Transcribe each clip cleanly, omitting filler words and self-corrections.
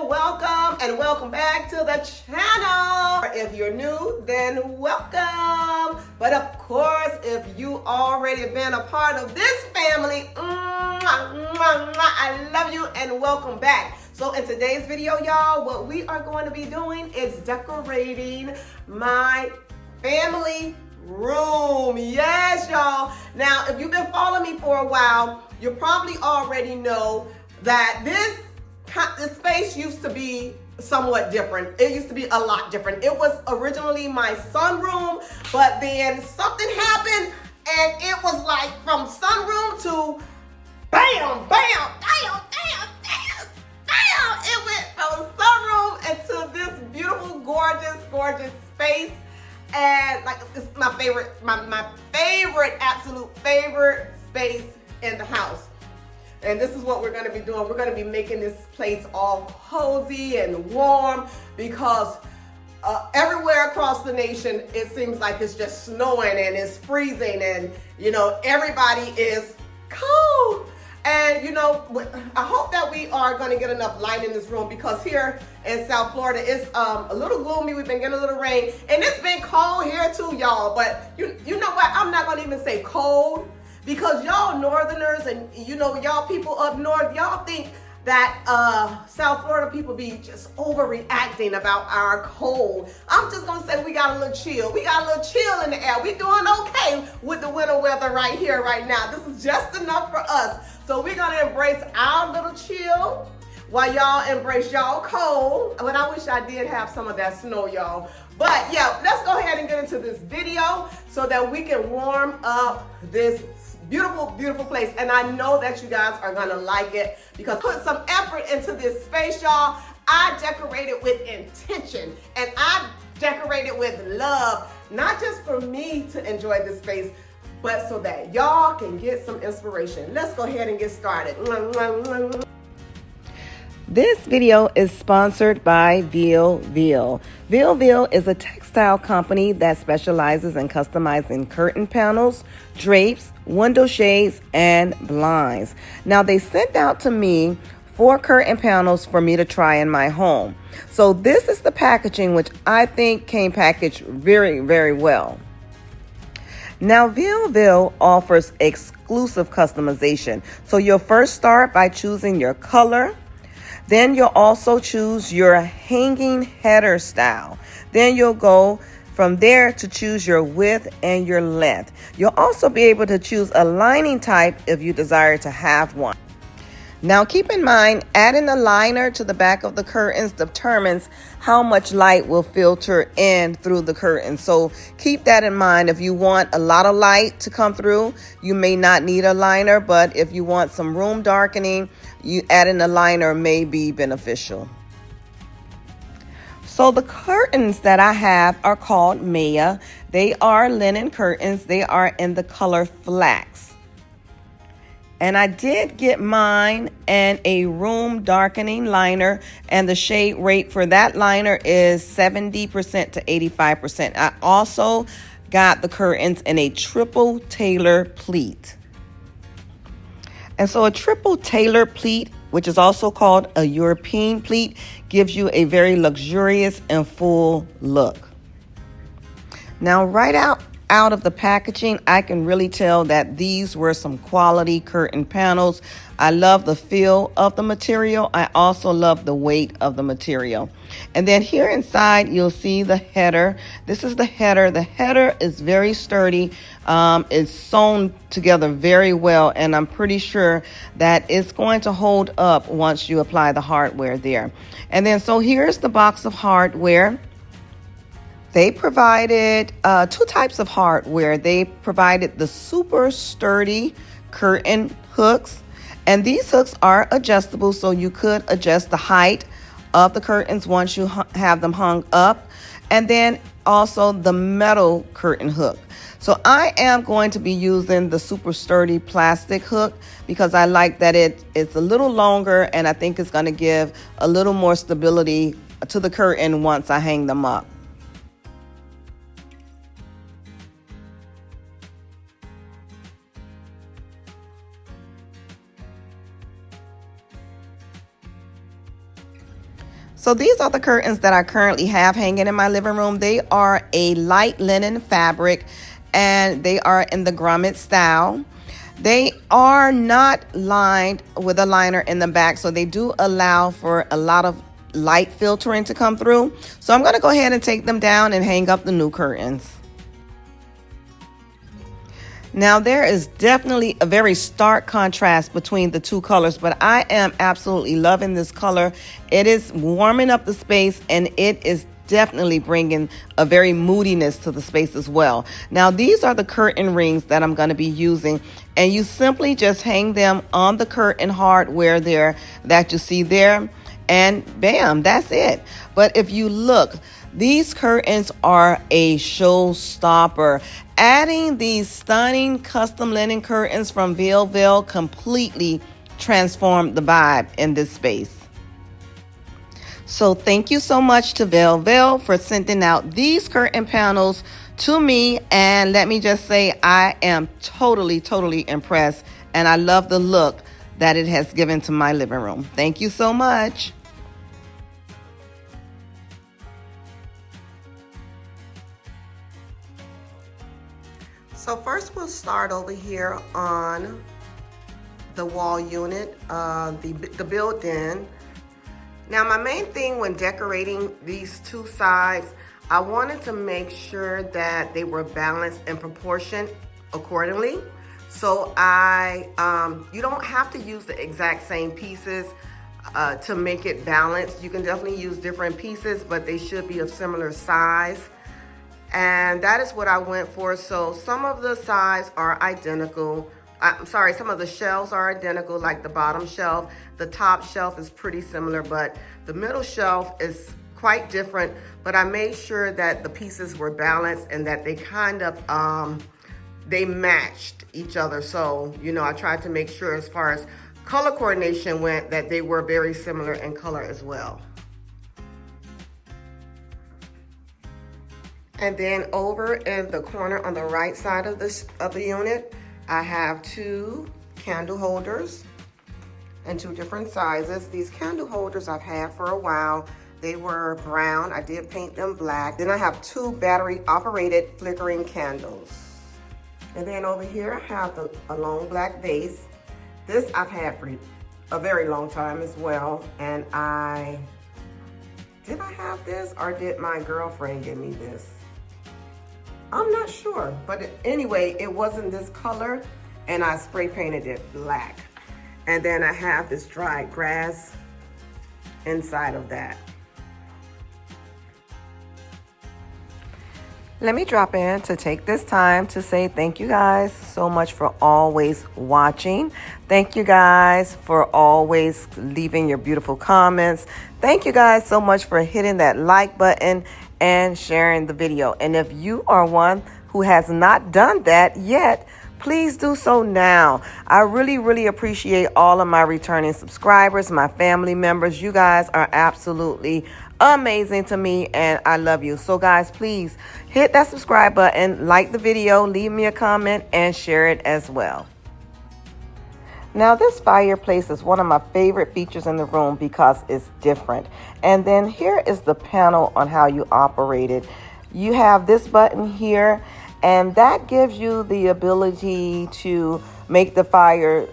welcome and welcome back to the channel. If you're new, then welcome. But of course, if you already been a part of this family, I love you and welcome back. So in today's video, y'all, what we are going to be doing is decorating my family room. Yes, y'all. Now, if you've been following me for a while, you probably already know that this space used to be somewhat different. It used to be a lot different. It was originally my sunroom, but then something happened and it was like from sunroom to bam, bam, bam, bam, bam, bam. It went from sunroom into this beautiful, gorgeous space. And like, it's my favorite, my favorite, absolute favorite space in the house. And this is what we're gonna be doing. We're gonna be making this place all cozy and warm because everywhere across the nation, it seems like it's just snowing and it's freezing and, you know, everybody is cold. And, you know, I hope that we are gonna get enough light in this room because here in South Florida, it's a little gloomy. We've been getting a little rain and it's been cold here too, y'all. But you know what? I'm not gonna even say cold, because y'all northerners and, you know, y'all people up north, y'all think that South Florida people be just overreacting about our cold. I'm just gonna say we got a little chill. We got a little chill in the air. We doing okay with the winter weather right here, right now. This is just enough for us. So we're gonna embrace our little chill while y'all embrace y'all cold. But I wish I did have some of that snow, y'all. But yeah, let's go ahead and get into this video so that we can warm up this beautiful, beautiful place. And I know that you guys are gonna like it because I put some effort into this space, y'all. I decorated with intention and I decorated with love, not just for me to enjoy this space, but so that y'all can get some inspiration. Let's go ahead and get started. This video is sponsored by Yall. Yall is a textile company that specializes in customizing curtain panels, drapes, window shades, and blinds. Now, they sent out to me 4 curtain panels for me to try in my home. So this is the packaging, which I think came packaged very, very well. Now, Yall offers exclusive customization. So you'll first start by choosing your color. Then you'll also choose your hanging header style. Then you'll go from there to choose your width and your length. You'll also be able to choose a lining type if you desire to have one. Now keep in mind, adding a liner to the back of the curtains determines how much light will filter in through the curtain. So keep that in mind. If you want a lot of light to come through, you may not need a liner, but if you want some room darkening, you adding a liner may be beneficial. So the curtains that I have are called Maya. They are linen curtains. They are in the color Flax. And I did get mine and a room darkening liner, and the shade rate for that liner is 70% to 85%. I also got the curtains in a triple Tailor pleat. And so a triple Tailor pleat, which is also called a European pleat, gives you a very luxurious and full look. Now, right out of the packaging, I can really tell that these were some quality curtain panels. I love the feel of the material. I also love the weight of the material. And then here inside, you'll see the header. This is the header. The header is very sturdy. It's sewn together very well, and I'm pretty sure that it's going to hold up once you apply the hardware there. And then, so here's the box of hardware. They provided 2 types of hardware. They provided the super sturdy curtain hooks, and these hooks are adjustable, so you could adjust the height of the curtains once you have them hung up, and then also the metal curtain hook. So I am going to be using the super sturdy plastic hook because I like that it's a little longer, and I think it's going to give a little more stability to the curtain once I hang them up. So these are the curtains that I currently have hanging in my living room. They are a light linen fabric and they are in the grommet style. They are not lined with a liner in the back, so they do allow for a lot of light filtering to come through. So I'm going to go ahead and take them down and hang up the new curtains. Now there is definitely a very stark contrast between the two colors, but I am absolutely loving this color. It is warming up the space and it is definitely bringing a very moodiness to the space as well. Now these are the curtain rings that I'm going to be using, and you simply just hang them on the curtain hardware there that you see there, and bam, that's it. But if you look, these curtains are a showstopper. Adding these stunning custom linen curtains from Veil completely transformed the vibe in this space. So thank you so much to Veil for sending out these curtain panels to me. And let me just say, I am totally impressed. And I love the look that it has given to my living room. Thank you so much. So first we'll start over here on the wall unit, the built-in. Now my main thing when decorating these two sides, I wanted to make sure that they were balanced and proportioned accordingly. So you don't have to use the exact same pieces to make it balanced. You can definitely use different pieces, but they should be of similar size. And that is what I went for. So some of the sides are identical. I'm sorry, some of the shelves are identical, like the bottom shelf. The top shelf is pretty similar, but the middle shelf is quite different. But I made sure that the pieces were balanced and that they kind of, they matched each other. So, you know, I tried to make sure as far as color coordination went that they were very similar in color as well. And then over in the corner on the right side of the unit, I have two candle holders in two different sizes. These candle holders I've had for a while. They were brown. I did paint them black. Then I have two battery operated flickering candles. And then over here I have a long black vase. This I've had for a very long time as well. And did I have this or did my girlfriend give me this? I'm not sure, but anyway, it wasn't this color and I spray painted it black. And then I have this dried grass inside of that. Let me drop in to take this time to say thank you guys so much for always watching. Thank you guys for always leaving your beautiful comments. Thank you guys so much for hitting that like button and sharing the video. And if you are one who has not done that yet, please do so now. I really appreciate all of my returning subscribers, my family members. You guys are absolutely amazing to me and I love you. So guys, please hit that subscribe button, like the video, leave me a comment and share it as well. Now this fireplace is one of my favorite features in the room because it's different. And then here is the panel on how you operate it. You have this button here and that gives you the ability to make the fire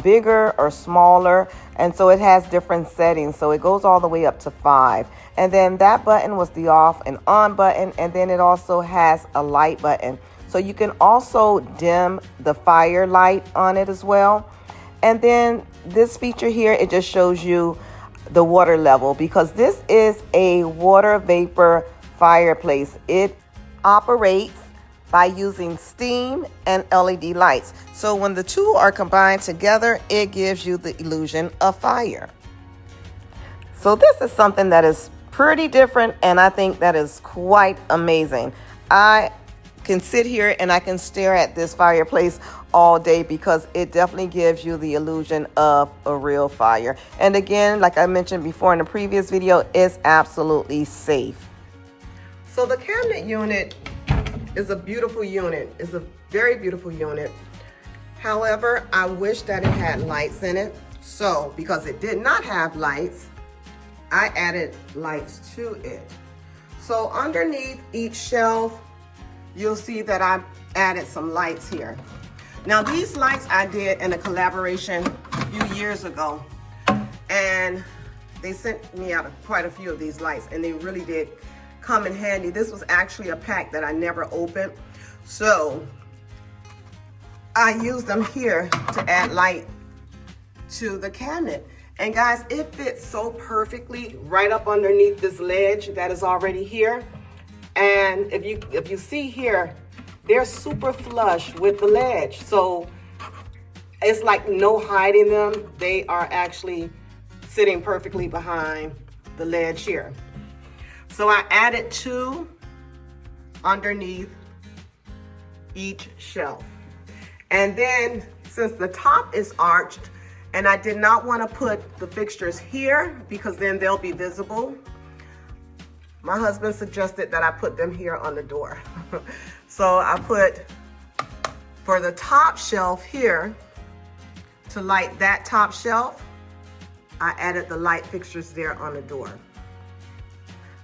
bigger or smaller. And so it has different settings. So it goes all the way up to 5. And then that button was the off and on button. And then it also has a light button. So you can also dim the fire light on it as well. And then this feature here, it just shows you the water level because this is a water vapor fireplace. It operates by using steam and LED lights. So when the two are combined together, it gives you the illusion of fire. So this is something that is pretty different and I think that is quite amazing. I can sit here and I can stare at this fireplace all day because it definitely gives you the illusion of a real fire. And again, like I mentioned before in the previous video, it's absolutely safe. So the cabinet unit is a beautiful unit. It's a very beautiful unit. However, I wish that it had lights in it. So because it did not have lights, I added lights to it. So underneath each shelf, you'll see that I added some lights here. Now these lights I did in a collaboration a few years ago, and they sent me out quite a few of these lights, and they really did come in handy. This was actually a pack that I never opened, so I used them here to add light to the cabinet. And guys, it fits so perfectly right up underneath this ledge that is already here. And if you see here, they're super flush with the ledge. So it's like no hiding them. They are actually sitting perfectly behind the ledge here. So I added 2 underneath each shelf. And then since the top is arched, and I did not want to put the fixtures here because then they'll be visible, my husband suggested that I put them here on the door. So I put, for the top shelf here, to light that top shelf, I added the light fixtures there on the door.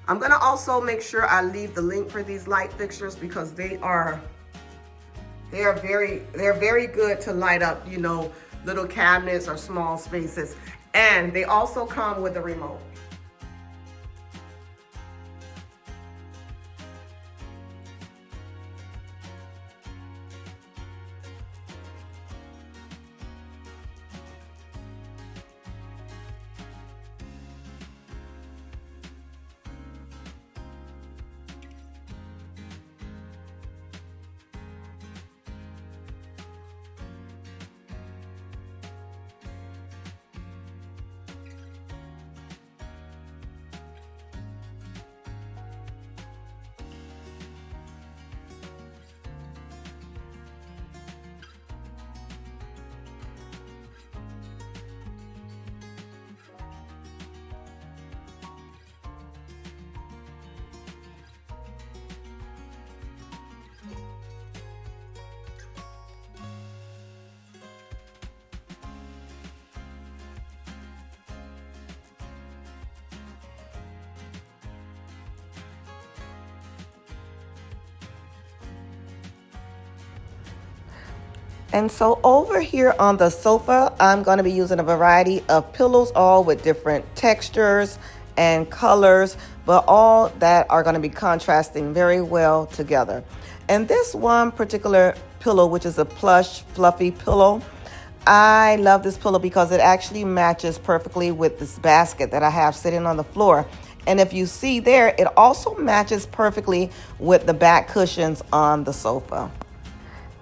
I'm gonna also make sure I leave the link for these light fixtures because they're very good to light up, you know, little cabinets or small spaces. And they also come with a remote. And so over here on the sofa, I'm going to be using a variety of pillows, all with different textures and colors, but all that are going to be contrasting very well together. And this one particular pillow, which is a plush, fluffy pillow, I love this pillow because it actually matches perfectly with this basket that I have sitting on the floor. And if you see there, it also matches perfectly with the back cushions on the sofa.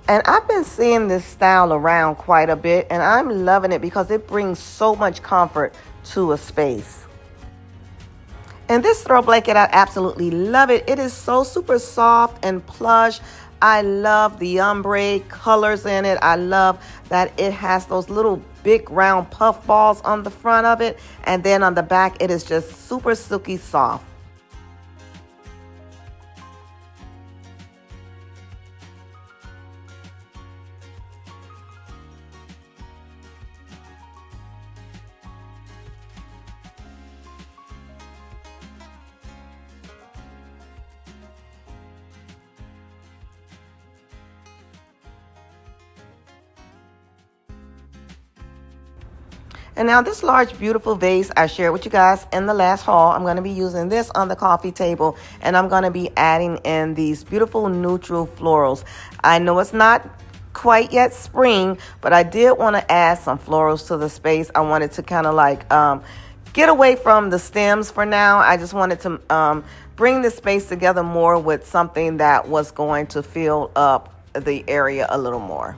And I've been seeing this style around quite a bit, and I'm loving it because it brings so much comfort to a space. And this throw blanket, I absolutely love it. It is so super soft and plush. I love the ombre colors in it. I love that it has those little big round puff balls on the front of it. And then on the back, it is just super silky soft. And now this large, beautiful vase I shared with you guys in the last haul, I'm going to be using this on the coffee table, and I'm going to be adding in these beautiful neutral florals. I know it's not quite yet spring, but I did want to add some florals to the space. I wanted to kind of like get away from the stems for now. I just wanted to bring the space together more with something that was going to fill up the area a little more.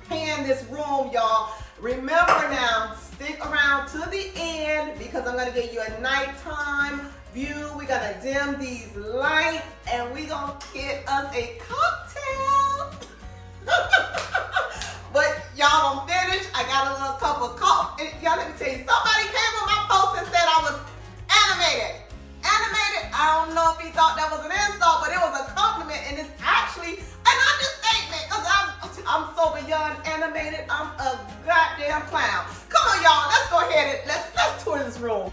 pan this room, y'all. Remember now, stick around to the end because I'm gonna give you a nighttime view. We're gonna dim these lights and we're gonna get us a cocktail. But y'all don't finish. I got a little cup of coffee. Y'all, let me tell you, somebody came on my post and said I was animated. Animated, I don't know if he thought that was an insult, but it was a compliment, and it's actually an understatement because I'm so beyond animated. I'm a goddamn clown. Come on, y'all, let's go ahead and let's tour this room.